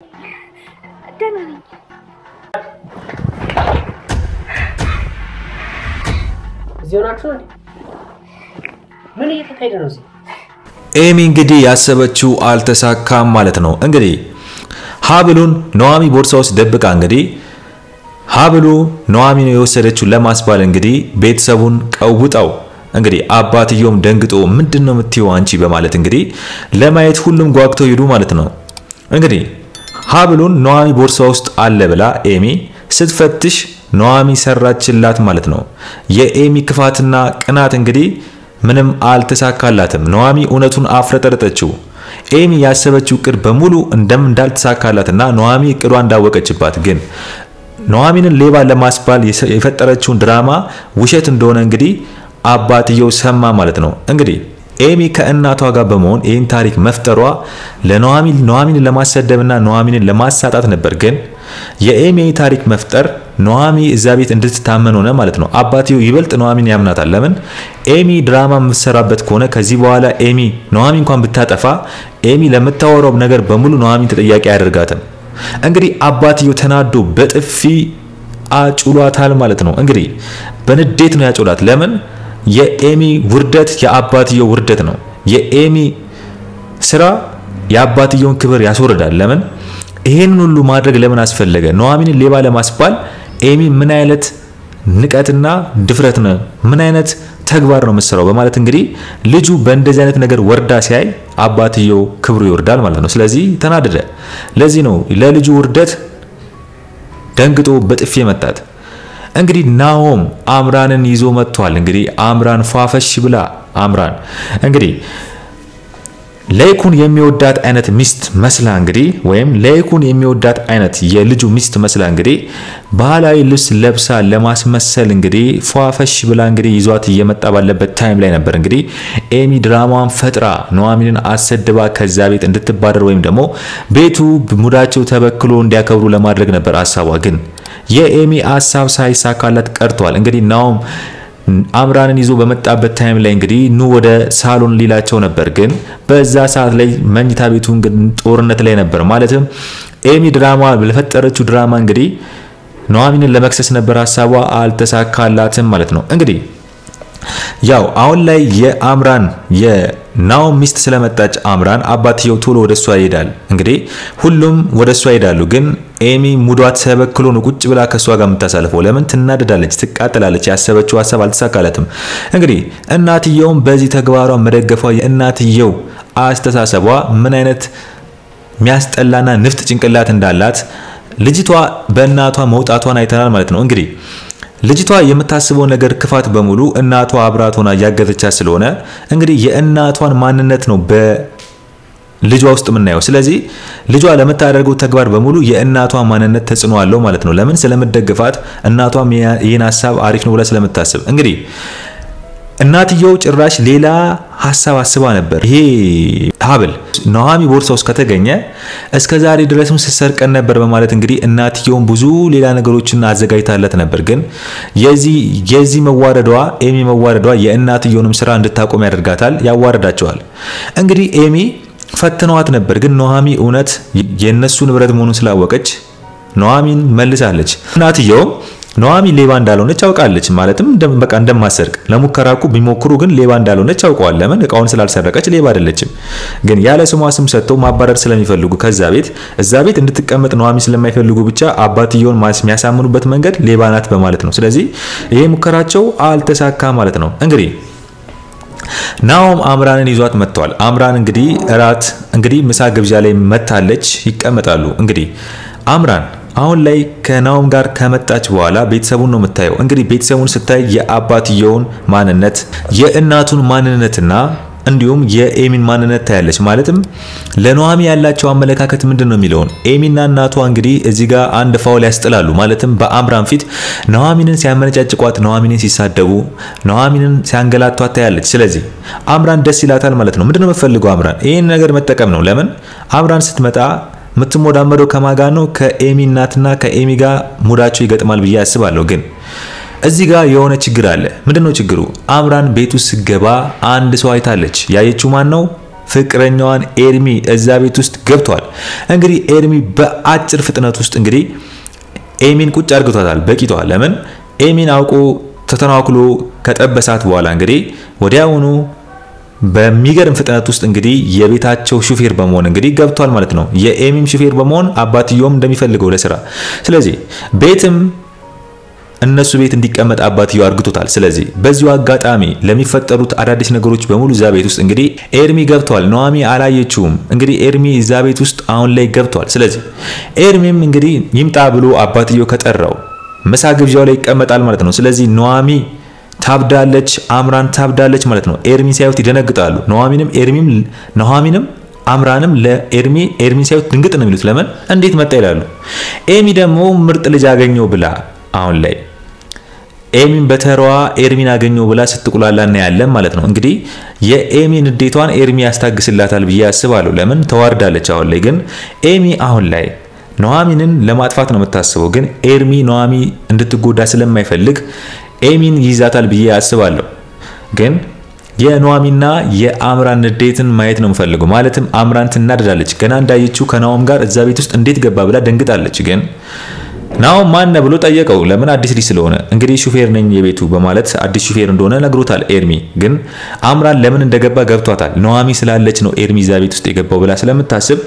ደህና ነኝ። እዚሁ ናችሁ እንዴ? ምን እየተካሄደ ነው እዚህ? ኤሚ እንግዲህ ያሰበችው አልተሳካም ማለት ነው። እንግዲህ ሀብሉን ኑሐሚ ቦርሳ ውስጥ ደብቃ እንግዲህ ሀብሉ ኑሐሚ ነው የወሰደችው ለማስባል እንግዲህ ቤተሰቡን ቀውጣው እንግዲህ አባትየውም ደንግጦ ምንድነው የምትይው አንቺ በማለት እንግዲህ ለማየት ሁሉም ጓግተው ይዱ ማለት ነው። እንግዲህ ሀብሉን ኑሐሚ ቦርሳ ውስጥ አለ ብላ ኤሚ ስትፈትሽ ኑሐሚ ሰራችላት ማለት ነው። የኤሚ ክፋትና ቅናት እንግዲህ ምንም አልተሳካላትም። ኑሐሚ እውነቱን አፍረጠረጠችው። ኤሚ ያሰበችው እቅድ በሙሉ እንዳልተሳካላትና ኑሐሚ እቅዷ እንዳወቀችባት ግን ኑሐሚንን ሌባ ለማስባል የፈጠረችውን ድራማ ውሸት እንደሆነ እንግዲህ አባትየው ሰማ ማለት ነው። እንግዲህ ኤሚ ከእናቷ ጋር በመሆን ይህን ታሪክ መፍጠሯ ኑሐሚንን ለማሰደብና ኑሐሚንን ለማሳጣት ነበር። ግን የኤሚ ታሪክ መፍጠር ኑሐሚ እዛ ቤት እንድትታመን ሆነ ማለት ነው። አባትየው ይበልጥ ኑሐሚን ያምናታል። ለምን ኤሚ ድራማ የምትሰራበት ከሆነ ከዚህ በኋላ ኤሚ ኑሐሚ እንኳን ብታጠፋ ኤሚ ለምታወራው ነገር በሙሉ ኑሐሚን ተጠያቂ አያደርጋትም። እንግዲህ አባትየው ተናዶ በጥፊ አጭሏታል ማለት ነው። እንግዲህ በንዴት ነው ያጭሏት። ለምን የኤሚ ውርደት የአባትየው ውርደት ነው። የኤሚ ስራ የአባትየውን ክብር ያስወርዳል። ለምን ይሄንን ሁሉ ማድረግ ለምን አስፈለገ? ኑሐሚንን ሌባ ለማስባል ኤሚ ምን አይነት ንቀትና ድፍረት ነው? ምን አይነት ተግባር ነው የምትሰራው? በማለት እንግዲህ ልጁ በእንደዚህ አይነት ነገር ወርዳ ሲያይ አባትየው ክብሩ ይወርዳል ማለት ነው። ስለዚህ ተናደደ። ለዚህ ነው ለልጁ ውርደት ደንግጦ በጥፊ መታት። እንግዲህ ናሆም አምራንን ይዞ መጥቷል። እንግዲህ አምራን ፏፈሽ ብላ አምራን እንግዲህ ለይኩን የሚወዳት አይነት ሚስት መስላ እንግዲህ ወይም ለይኩን የሚወዳት አይነት የልጁ ሚስት መስላ እንግዲህ ባህላዊ ልብስ ለብሳ ለማስመሰል እንግዲህ ፏፈሽ ብላ እንግዲህ ይዟት እየመጣ ባለበት ታይም ላይ ነበር እንግዲህ ኤሚ ድራማዋን ፈጥራ ኑሐሚንን አሰድባ ከዛ ቤት እንድትባረር ወይም ደግሞ ቤቱ ሙዳቸው ተበክሎ እንዲያከብሩ ለማድረግ ነበር ሐሳቧ። ግን የኤሚ ሐሳብ ሳይሳካላት ቀርቷል። እንግዲህ ናሆም አምራንን ይዞ በመጣበት ታይም ላይ እንግዲህ ኑ ወደ ሳሎን ሊላቸው ነበር። ግን በዛ ሰዓት ላይ መኝታ ቤቱ ጦርነት ላይ ነበር። ማለትም ኤሚ ድራማ ለፈጠረችው ድራማ እንግዲህ ኑሐሚንን ለመክሰስ ነበር ሐሳቧ፣ አልተሳካላትም ማለት ነው። እንግዲህ ያው አሁን ላይ የአምራን የናሆም ሚስት ስለመጣች አምራን አባትየው ቶሎ ወደሷ ይሄዳል። እንግዲህ ሁሉም ወደሷ ይሄዳሉ። ግን ኤሚ ሙዷት ተበክሎ ነው ቁጭ ብላ ከሷ ጋር የምታሳልፈው። ለምን ትናደዳለች፣ ትቃጠላለች። ያሰበችው ሐሳብ አልተሳካላትም። እንግዲህ እናትየውም በዚህ ተግባሯ መደገፏ የእናትየው አስተሳሰቧ ምን አይነት የሚያስጠላና ንፍጥ ጭንቅላት እንዳላት ልጅቷ በእናቷ መውጣቷን አይተናል ማለት ነው። እንግዲህ ልጅቷ የምታስበው ነገር ክፋት በሙሉ እናቷ አብራት ሆና ያገዘቻት ስለሆነ እንግዲህ የእናቷን ማንነት ነው በልጇ ውስጥ የምናየው። ስለዚህ ልጇ ለምታደርገው ተግባር በሙሉ የእናቷ ማንነት ተጽዕኖ አለው ማለት ነው። ለምን ስለምትደግፋት እናቷም ይሄን ሐሳብ አሪፍ ነው ብላ ስለምታስብ እንግዲህ እናትየው ጭራሽ ሌላ ሐሳብ አስባ ነበር። ይሄ ሀብል ኑሐሚ ቦርሳ ውስጥ ከተገኘ እስከዛሬ ድረስም ስትሰርቀን ነበር በማለት እንግዲህ እናትየውን ብዙ ሌላ ነገሮችን አዘጋጅታለት ነበር። ግን የዚህ መዋረዷ ኤሚ መዋረዷ የእናትየውንም ስራ እንድታቆም ያደርጋታል፣ ያዋረዳቸዋል። እንግዲህ ኤሚ ፈትነዋት ነበር። ግን ኑሐሚ እውነት የነሱ ንብረት መሆኑን ስላወቀች ኑሐሚን መልሳለች። እናትየው ኑሐሚ ሌባ እንዳልሆነች አውቃለች። ማለትም በቃ እንደማሰርቅ ለሙከራኩ ቢሞክሩ ግን ሌባ እንዳልሆነች አውቀዋል። ለምን እቃውን ስላልሰረቀች ሌባ አይደለችም። ግን ያለ ስሟ ስም ሰጥተው ማባረር ስለሚፈልጉ ከዛ ቤት እዛ ቤት እንድትቀመጥ ኑሐሚ ስለማይፈልጉ ብቻ አባትየውን የሚያሳምኑበት መንገድ ሌባ ናት በማለት ነው። ስለዚህ ይሄ ሙከራቸው አልተሳካ ማለት ነው። እንግዲህ ናሆም አምራንን ይዟት መጥቷል። አምራን እንግዲህ እራት እንግዲህ ምሳ ግብዣ ላይ መታለች፣ ይቀመጣሉ። እንግዲህ አምራን አሁን ላይ ከናሆም ጋር ከመጣች በኋላ ቤተሰቡን ነው የምታየው። እንግዲህ ቤተሰቡን ስታይ የአባትየውን ማንነት የእናቱን ማንነትና እንዲሁም የኤሚን ማንነት ታያለች። ማለትም ለኑሐሚ ያላቸው አመለካከት ምንድነው የሚለውን ኤሚና እናቷ እንግዲህ እዚህ ጋር አንድ ፋውል ያስጥላሉ። ማለትም በአምራን ፊት ኑሐሚንን ሲያመነጫጭቋት፣ ኑሐሚንን ሲሳደቡ፣ ኑሐሚንን ሲያንገላቷት ታያለች። ስለዚህ አምራን ደስ ይላታል ማለት ነው። ምንድነው የምትፈልገው አምራን? ይሄን ነገር መጠቀም ነው። ለምን አምራን ስትመጣ ምትሞዳመደው ከማጋ ነው ከኤሚ እናትና ከኤሚ ጋር ሙዳቸው ይገጥማል ብዬ አስባለሁ። ግን እዚህ ጋር የሆነ ችግር አለ። ምንድነው ችግሩ? አምራን ቤቱ ሲገባ አንድ ሰው አይታለች። ያየችው ማን ነው? ፍቅረኛዋን ኤርሚ እዛ ቤት ውስጥ ገብቷል። እንግዲህ ኤርሚ በአጭር ፍጥነት ውስጥ እንግዲህ ኤሚን ቁጭ አድርጓታል በቂቷ። ለምን ኤሚን አውቆ ተተናክሎ ከጠበሳት በኋላ እንግዲህ ወዲያውኑ በሚገርም ፍጥነት ውስጥ እንግዲህ የቤታቸው ሹፌር በመሆን እንግዲህ ገብቷል ማለት ነው። የኤሚም ሹፌር በመሆን አባትየውም እንደሚፈልገው ለስራ። ስለዚህ ቤትም እነሱ ቤት እንዲቀመጥ አባትየው አርግቶታል። ስለዚህ በዚሁ አጋጣሚ ለሚፈጠሩት አዳዲስ ነገሮች በሙሉ እዛ ቤት ውስጥ እንግዲህ ኤርሚ ገብቷል። ኑሃሚ አላየችውም። እንግዲህ ኤርሚ እዛ ቤት ውስጥ አሁን ላይ ገብቷል። ስለዚህ ኤርሚም እንግዲህ ይምጣ ብሎ አባትየው ከጠራው ምሳ ግብዣው ላይ ይቀመጣል ማለት ነው። ስለዚህ ኑሃሚ ታብዳለች፣ አምራን ታብዳለች ማለት ነው። ኤርሚ ሲያዩት ይደነግጣሉ። ኑሃሚንም አምራንም ኤርሚ ሲያዩት ድንግጥ ነው የሚሉት። ለምን እንዴት መጣ ይላሉ። ኤሚ ደግሞ ምርጥ ልጅ አገኘው ብላ አሁን ላይ ኤሚን በተራዋ ኤርሚን አገኘው ብላ ስትቁላላ እናያለን ማለት ነው። እንግዲህ የኤሚን ንዴቷን ኤርሚ ያስታግስላታል ብዬ አስባለሁ። ለምን ተዋርዳለች። አሁን ላይ ግን ኤሚ አሁን ላይ ኑሃሚንን ለማጥፋት ነው የምታስበው። ግን ኤርሚ ኑሃሚ እንድትጎዳ ስለማይፈልግ ኤሚን ይዛታል ብዬ አስባለሁ። ግን የኑሃሚና የአምራን ንዴትን ማየት ነው የምፈልገው። ማለትም አምራን ትናደዳለች። ገና እንዳየችው ከናኦም ጋር እዛ ቤት ውስጥ እንዴት ገባ ብላ ደንግጣለች። ግን ናኦም ማን ነው ብሎ ጠየቀው። ለምን አዲስ ልጅ ስለሆነ እንግዲህ ሹፌር ነኝ የቤቱ በማለት አዲስ ሹፌር እንደሆነ ነግሮታል ኤርሚ። ግን አምራን ለምን እንደገባ ገብቷታል። ኑሃሚ ስላለች ነው ኤርሚ እዛ ቤት ውስጥ የገባው ብላ ስለምታስብ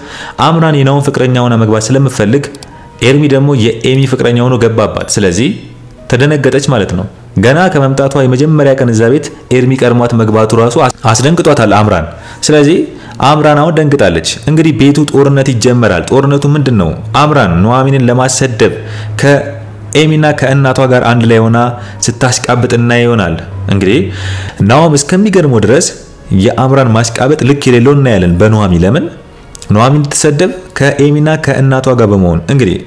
አምራን የናኦም ፍቅረኛ ሆና መግባት ስለምትፈልግ ኤርሚ ደግሞ የኤሚ ፍቅረኛ ሆኖ ገባባት። ስለዚህ ተደነገጠች ማለት ነው። ገና ከመምጣቷ የመጀመሪያ ቀን እዛ ቤት ኤርሚ ቀርሟት መግባቱ ራሱ አስደንግጧታል አምራን። ስለዚህ አምራን አሁን ደንግጣለች። እንግዲህ ቤቱ ጦርነት ይጀመራል። ጦርነቱ ምንድነው? አምራን ኑሃሚንን ለማሰደብ ከኤሚና ከእናቷ ጋር አንድ ላይ ሆና ስታስቃብጥና ይሆናል። እንግዲህ ናኦም እስከሚገርመው ድረስ የአምራን ማስቃበጥ ልክ የሌለው እናያለን በኑሃሚ። ለምን ኑሃሚን ትሰደብ ከኤሚና ከእናቷ ጋር በመሆን እንግዲህ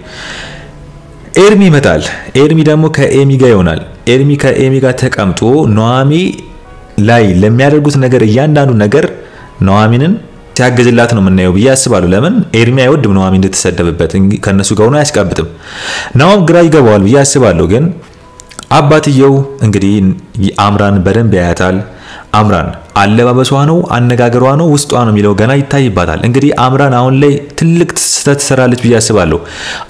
ኤርሚ ይመጣል። ኤርሚ ደግሞ ከኤሚ ጋር ይሆናል። ኤርሚ ከኤሚ ጋር ተቀምጦ ኑሃሚ ላይ ለሚያደርጉት ነገር እያንዳንዱ ነገር ኑሃሚንን ሲያገዝላት ነው የምናየው ብዬ አስባለሁ። ለምን ኤርሚ አይወድም ኑሃሚ እንድትሰደብበት፣ ከነሱ ጋር ሆኖ አያስቀብጥም። ናኦም ግራ ይገባዋል ብዬ አስባለሁ። ግን አባትየው እንግዲህ አምራን በደንብ ያያታል። አምራን አለባበሷ ነው፣ አነጋገሯ ነው፣ ውስጧ ነው የሚለው ገና ይታይባታል። እንግዲህ አምራን አሁን ላይ ትልቅ ስህተት ትሰራለች ብዬ አስባለሁ።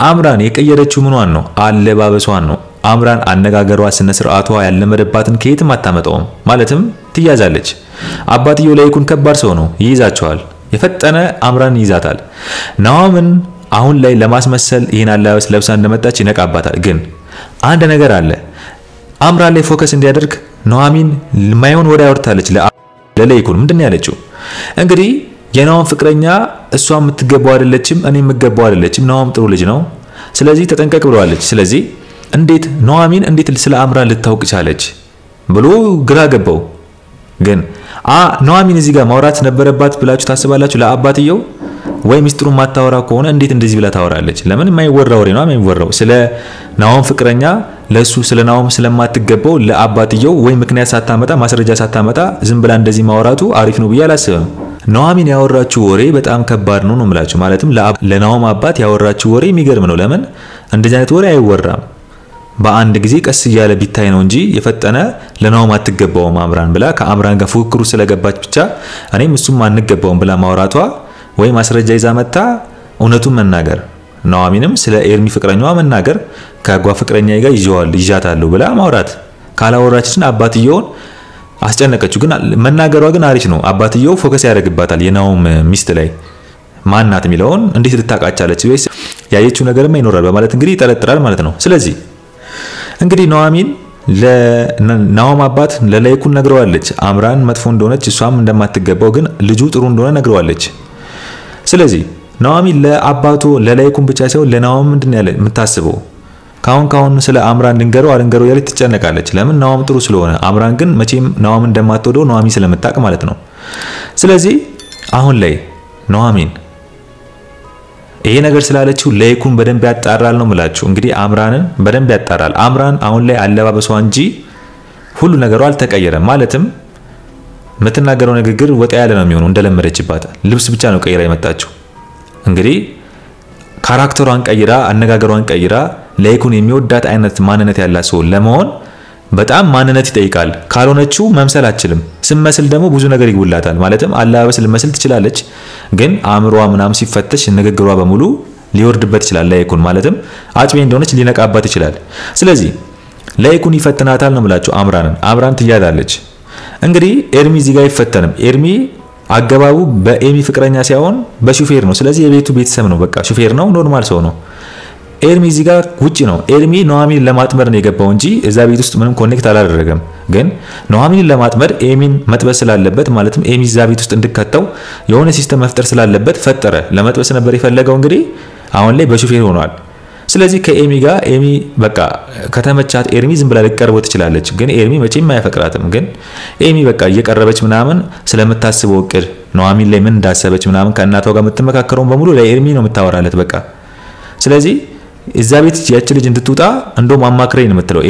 አምራን የቀየረችው ምኗን ነው? አለባበሷን ነው። አምራን አነጋገሯ፣ ስነ ስርዓቷ ያለመደባትን ከየትም አታመጣውም። ማለትም ትያዛለች። አባትየው ላይ ይኩን ከባድ ሰው ነው፣ ይይዛቸዋል። የፈጠነ አምራን ይዛታል። ናኦምን አሁን ላይ ለማስመሰል ይሄን አለባበስ ለብሳ እንደመጣች ይነቃባታል። ግን አንድ ነገር አለ። አምራን ላይ ፎከስ እንዲያደርግ ኑሃሚን ማይሆን ወደ ያወርታለች ለለይኩን ምንድነው ያለችው? እንግዲህ የናኦም ፍቅረኛ እሷ የምትገባው አይደለችም፣ እኔ የምገባው አይደለችም። ናኦም ጥሩ ልጅ ነው፣ ስለዚህ ተጠንቀቅ ብለዋለች። ስለዚህ እንዴት ኑሃሚን እንዴት ስለ አምራን ልታውቅ ቻለች ብሎ ግራ ገባው። ግን ኑሃሚን እዚህ ጋር ማውራት ነበረባት ብላችሁ ታስባላችሁ? ለአባትየው ወይ ሚስጥሩን ማታወራ ከሆነ እንዴት እንደዚህ ብላ ታወራለች? ለምን የማይወራ ወሬ ነው የማይወራው። ስለ ናኦም ፍቅረኛ ለሱ ስለ ናኦም ስለማትገባው ለአባትየው ወይ ምክንያት ሳታመጣ ማስረጃ ሳታመጣ ዝም ብላ እንደዚህ ማውራቱ አሪፍ ነው ብዬ አላስብም። ኑሃሚን ያወራችው ወሬ በጣም ከባድ ነው ነው የምላችሁ። ማለትም ለናኦም አባት ያወራችው ወሬ የሚገርም ነው። ለምን እንደዚህ አይነት ወሬ አይወራም። በአንድ ጊዜ ቀስ እያለ ቢታይ ነው እንጂ የፈጠነ ለናኦም አትገባውም አምራን ብላ ከአምራን ጋር ፉክክሩ ስለገባች ብቻ እኔም እሱም አንገባውም ብላ ማውራቷ ወይ ማስረጃ ይዛ መጣ እውነቱን መናገር፣ ኑሃሚንም ስለ ኤርሚ ፍቅረኛዋ መናገር፣ ከጓ ፍቅረኛዬ ጋር ይዣታለሁ ብላ ማውራት ካላወራችና አባትየውን አስጨነቀችው። ግን መናገሯ ግን አሪፍ ነው። አባትየው ፎከስ ያደርግባታል የናኦም ሚስት ላይ ማናት የሚለውን እንዴት ልታቃቻለች ወይስ ያየችው ነገርማ ይኖራል በማለት እንግዲህ ይጠረጥራል ማለት ነው። ስለዚህ እንግዲህ ኑሃሚን ለናኦም አባት ለለይኩን ነግረዋለች አምራን መጥፎ እንደሆነች እሷም እንደማትገባው ግን ልጁ ጥሩ እንደሆነ ነግረዋለች። ስለዚህ ኑሃሚን ለአባቱ ለለይኩን ብቻ ሳይሆን ለናኦም ምንድነው ያለ የምታስበው? ካሁን ስለ አምራን ድንገረው ያለች ትጨነቃለች። ለምን ናኦም ጥሩ ስለሆነ፣ አምራን ግን መቼም ናኦም እንደማትወደው ኑሃሚን ስለምታውቅ ማለት ነው። ስለዚህ አሁን ላይ ኑሃሚን ይሄ ነገር ስላለችው ለይኩን በደንብ ያጣራል ነው የምላችሁ። እንግዲህ አምራንን በደንብ ያጣራል። አምራን አሁን ላይ አለባበሷ እንጂ ሁሉ ነገሯ አልተቀየረም። ማለትም የምትናገረው ንግግር ወጣ ያለ ነው የሚሆነው እንደለመደችባት። ልብስ ብቻ ነው ቀይራ የመጣችው። እንግዲህ ካራክተሯን ቀይራ አነጋገሯን ቀይራ ለይኩን የሚወዳት አይነት ማንነት ያላት ሰው ለመሆን በጣም ማንነት ይጠይቃል። ካልሆነችው መምሰል አትችልም። ስመስል ደግሞ ብዙ ነገር ይጉላታል ማለትም አላባበስ ልመስል ትችላለች ግን አእምሮዋ ምናም ሲፈተሽ ንግግሯ በሙሉ ሊወርድበት ይችላል ለይኩን ማለትም አጥቤ እንደሆነች ሊነቃባት ይችላል ስለዚህ ለይኩን ይፈትናታል ነው ማለት አምራን ትያዛለች እንግዲህ ኤርሚ እዚህ ጋር ይፈተንም ኤርሚ አገባቡ በኤሚ ፍቅረኛ ሳይሆን በሹፌር ነው ስለዚህ የቤቱ ቤተሰብ ነው በቃ ሹፌር ነው ኖርማል ሰው ነው ኤርሚ እዚህ ጋር ውጪ ነው ኤርሚ ኑሐሚንን ለማጥመር ነው የገባው እንጂ እዛ ቤት ውስጥ ምንም ኮኔክት አላደረገም ግን ኑሐሚንን ለማጥመር ኤሚን መጥበስ ስላለበት ማለትም ኤሚ እዛ ቤት ውስጥ እንድከተው የሆነ ሲስተም መፍጠር ስላለበት ፈጠረ ለመጥበስ ነበር የፈለገው እንግዲህ አሁን ላይ በሹፌር ሆኗል ስለዚህ ከኤሚ ጋር ኤሚ በቃ ከተመቻት ኤርሚ ዝም ብላ ልቀርበው ትችላለች ግን ኤርሚ መቼም አይፈቅራትም ግን ኤሚ በቃ እየቀረበች ምናምን ስለምታስበው እቅድ ኑሐሚን ላይ ምን እንዳሰበች ምናምን ከእናቷ ጋር የምትመካከረው በሙሉ ለኤርሚ ነው የምታወራለት በቃ ስለዚህ እዛ ቤት ያቺ ልጅ እንድትወጣ እንደው ማማክረኝ ነው የምትለው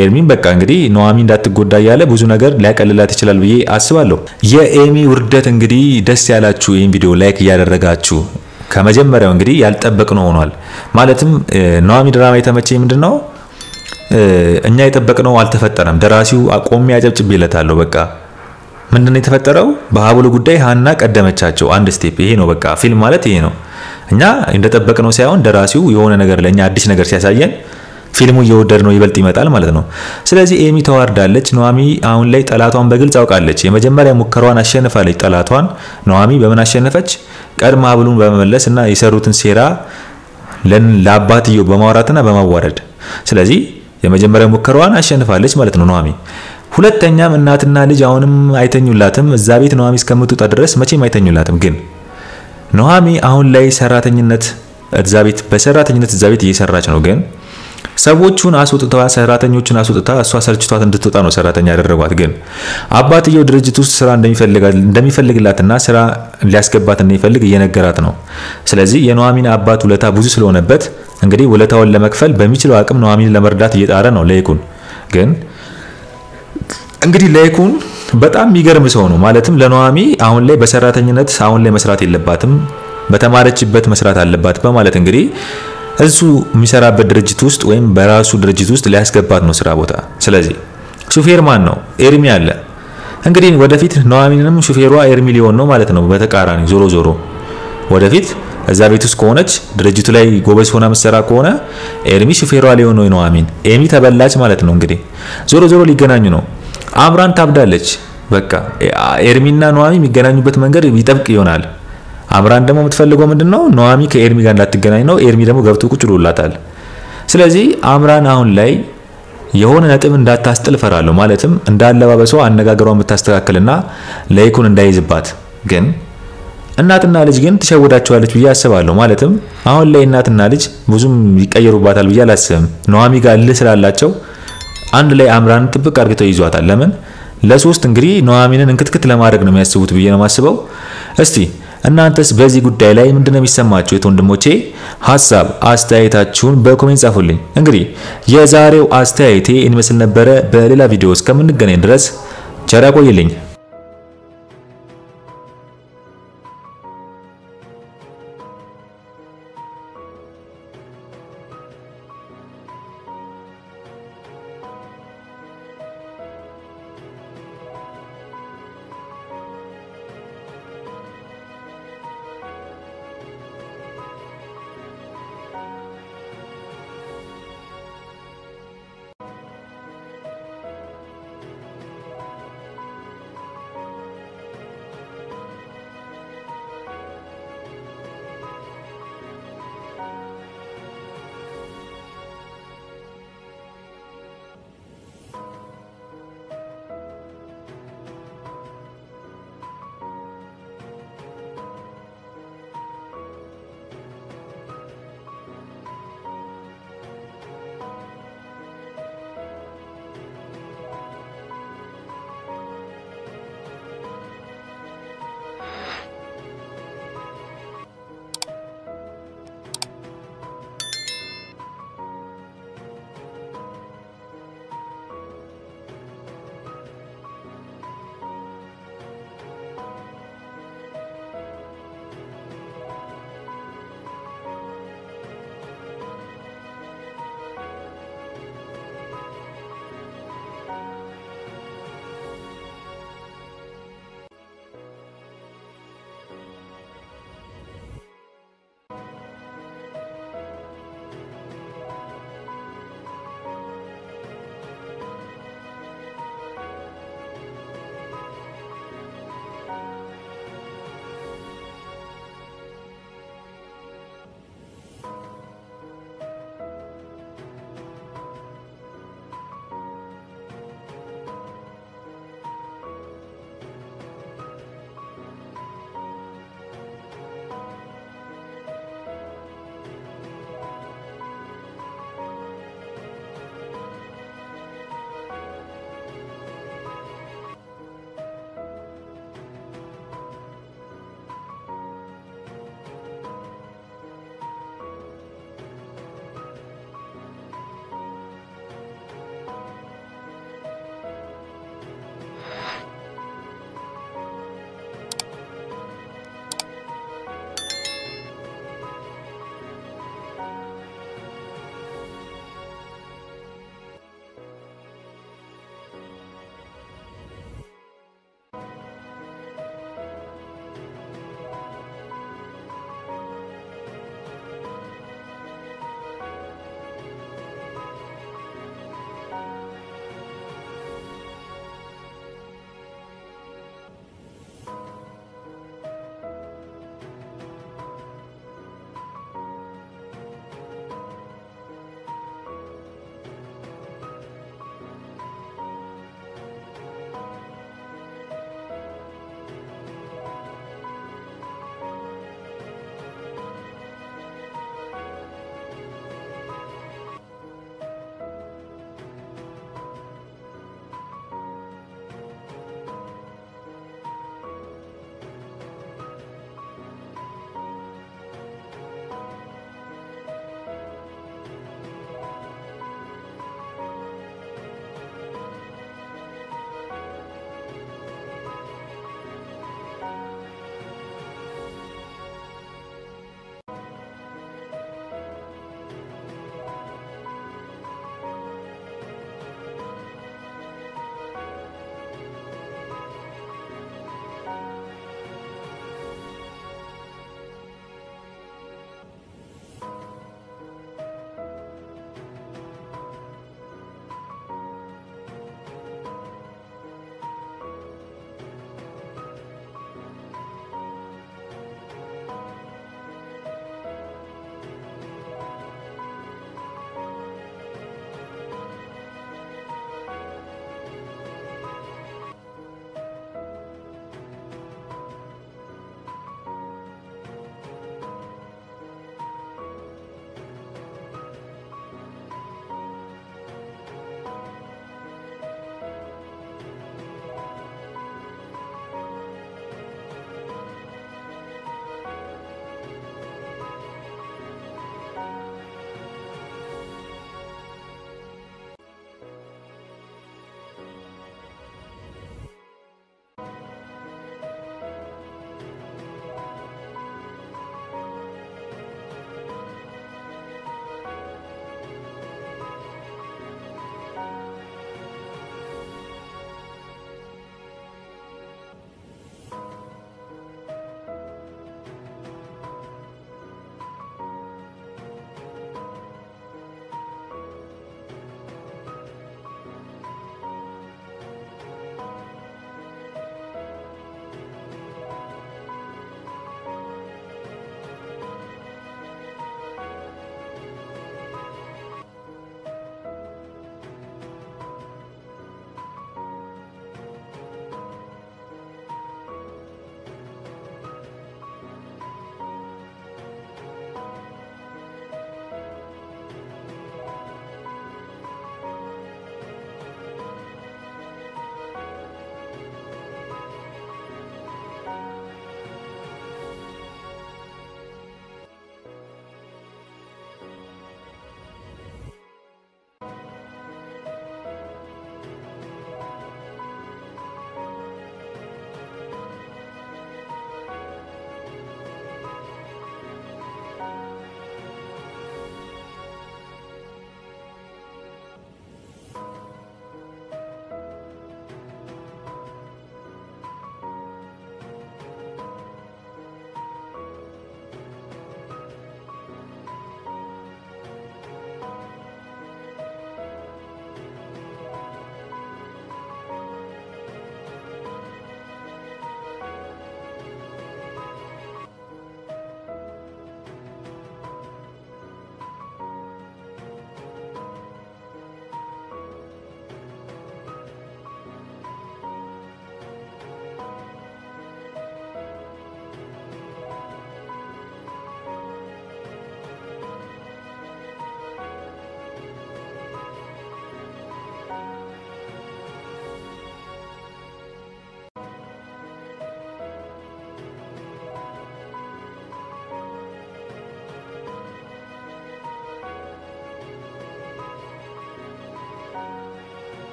ኤርሚን በቃ እንግዲህ ኑሐሚን እንዳትጎዳ ያለ ብዙ ነገር ሊያቀልላት ይችላል ብዬ አስባለሁ የኤሚ ውርደት እንግዲህ ደስ ያላችሁ ይሄን ቪዲዮ ላይክ ያደረጋችሁ ከመጀመሪያው እንግዲህ ያልጠበቅነው ሆኗል ማለትም ኑሐሚን ድራማ የተመቸኝ ምንድነው እኛ የጠበቅነው አልተፈጠረም ደራሲው አቆም ያጨብጭብለታለሁ በቃ ምንድነው የተፈጠረው በሀብሉ ጉዳይ ሃና ቀደመቻቸው አንድ ስቴፕ ይሄ ነው በቃ ፊልም ማለት ይሄ ነው እኛ እንደተጠበቅነው ሳይሆን ደራሲው የሆነ ነገር ለኛ አዲስ ነገር ሲያሳየን ፊልሙ እየወደድ ነው ይበልጥ ይመጣል ማለት ነው ስለዚህ ኤሚ ተዋርዳለች ኑሐሚን አሁን ላይ ጠላቷን በግልጽ አውቃለች የመጀመሪያ ሙከራዋን አሸንፋለች ጠላቷን ኑሐሚን በምን አሸነፈች ቀድማ ሀብሉን በመመለስና የሰሩትን ሴራ ለአባትየው በማውራትና በማዋረድ ስለዚህ የመጀመሪያ ሙከራዋን አሸንፋለች ማለት ነው ኑሐሚን ሁለተኛም እናትና ልጅ አሁንም አይተኙላትም እዛ ቤት ኑሐሚን እስከምትወጣ ድረስ መቼም አይተኙላትም ግን ኑሐሚን አሁን ላይ ሰራተኝነት እዛ ቤት በሰራተኝነት እዛ ቤት እየሰራች ነው ግን ሰዎቹን አስወጥታ ሰራተኞቹን አስወጥታ እሷ ሰርችቷት እንድትወጣ ነው ሰራተኛ ያደረጓት ግን አባትየው ድርጅት ውስጥ ስራ እንደሚፈልግላትና ስራ ሊያስገባት እንደሚፈልግ እየነገራት ነው ስለዚህ የኑሐሚን አባት ውለታ ብዙ ስለሆነበት እንግዲህ ውለታውን ለመክፈል በሚችለው አቅም ኑሐሚንን ለመርዳት እየጣረ ነው ለይኩን ግን እንግዲህ ለይኩን በጣም የሚገርም ሰው ነው ማለትም ለኑሐሚን አሁን ላይ በሰራተኝነት አሁን ላይ መስራት የለባትም በተማረችበት መስራት አለባት በማለት እንግዲህ እሱ የሚሰራበት ድርጅት ውስጥ ወይም በራሱ ድርጅት ውስጥ ሊያስገባት ነው ስራ ቦታ ስለዚህ ሹፌር ማን ነው ኤርሚ አለ እንግዲህ ወደፊት ኑሐሚንንም ሹፌሯ ኤርሚ ሊሆን ነው ማለት ነው በተቃራኒ ዞሮ ወደፊት እዛ ቤት ውስጥ ከሆነች ድርጅቱ ላይ ጎበዝ ሆና መስራ ከሆነ ኤርሚ ሹፌሯ ሊሆን ነው ኑሐሚን ኤሚ ተበላች ማለት ነው እንግዲህ ዞሮ ሊገናኙ ነው አምራን ታብዳለች በቃ ኤርሚና ኑሐሚን የሚገናኙበት መንገድ ይጠብቅ ይሆናል አምራን ደግሞ የምትፈልገው ምንድነው ኑሐሚን ከኤርሚ ጋር እንዳትገናኝ ነው ኤርሚ ደግሞ ገብቶ ቁጭ ብሎላታል ስለዚህ አምራን አሁን ላይ የሆነ ነጥብ እንዳታስጥል ፈራለሁ ማለትም እንዳለባበሷ አነጋገሯን የምታስተካክልና ለይኩን እንዳይዝባት ግን እናትና ልጅ ግን ትሸውዳቸዋለች ብዬ አስባለሁ ማለትም አሁን ላይ እናትና ልጅ ብዙም ይቀየሩባታል ብዬ አላስብም ኑሐሚን ጋር ልስላላቸው አንድ ላይ አምራን ጥብቅ አድርገው ይዟታል ለምን ለሶስት እንግዲህ ኑሐሚንን እንክትክት ለማድረግ ነው የሚያስቡት ብዬ ነው ማስበው እስቲ እናንተስ በዚህ ጉዳይ ላይ ምንድነው የሚሰማችሁ ወንድሞቼ ሐሳብ አስተያየታችሁን በኮሜንት ጻፉልኝ እንግዲህ የዛሬው አስተያየቴ እንመስል ነበር በሌላ ቪዲዮ እስከምንገናኝ ድረስ ቸር ያቆይልኝ